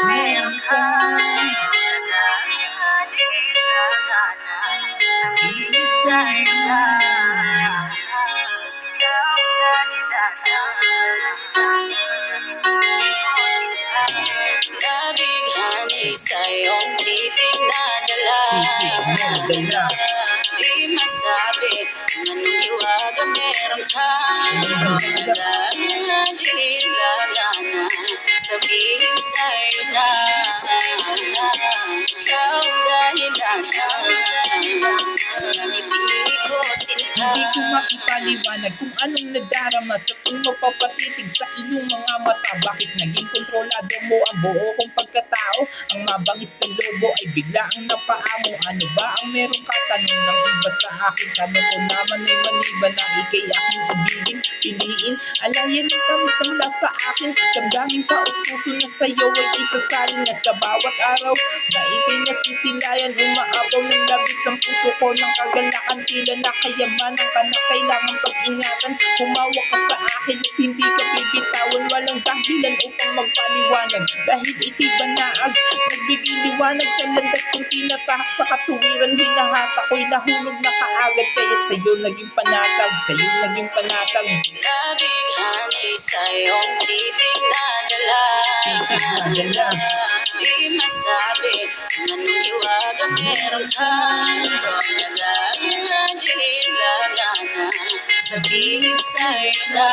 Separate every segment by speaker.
Speaker 1: Meron ka
Speaker 2: Nabighani sa iyong titig na dala. Di masabit anong iwaga meron ka. Naghihilaga na sabihin sa'yo na ikaw dahilan ng ibig ko sinta.
Speaker 1: Hindi ko maipaliwanag kung anong nadarama sa tuwing magpapatitig sa iyong mga mata. Bakit naging kontrolado mo ang buo kong pagkatao? Ang mabangis ng lobo ay bigla ang napaamo. Ano ba ang meron ka? Tanong ng iba sa akin. Tanong ko naman ay maliban na ikay aking ibigin, piliin. Alayan ang tamis na mula sa akin. Damdamin ka o puso na sa'yo ay isasalin na sa bawat araw na ikay nasisilayan. Umaapaw ng labis ang puso ko ng kagalakan. Tila na kayamanan ka na kailangan pag-ingatan. Humawak ka sa akin at hindi ka bibitawan. Walang dahilan upang magpaliwanag dahil ikay banaag. Nagbigay liwanag sa landas kong tinatahak sa katuwiran. Hinahata ko'y nahulog na kaagad. Kaya't sa'yo naging panatag, sa'yo naging panatag.
Speaker 2: Nabighani sa iyong titig na dala. Di masabit anong iwaga meron ka. Naghihilaga na sabihin sa'yo na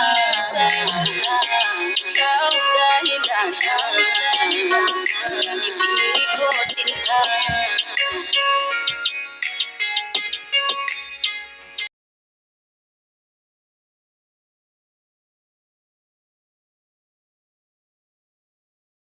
Speaker 2: ikaw dahilan ng ibig ko sinta.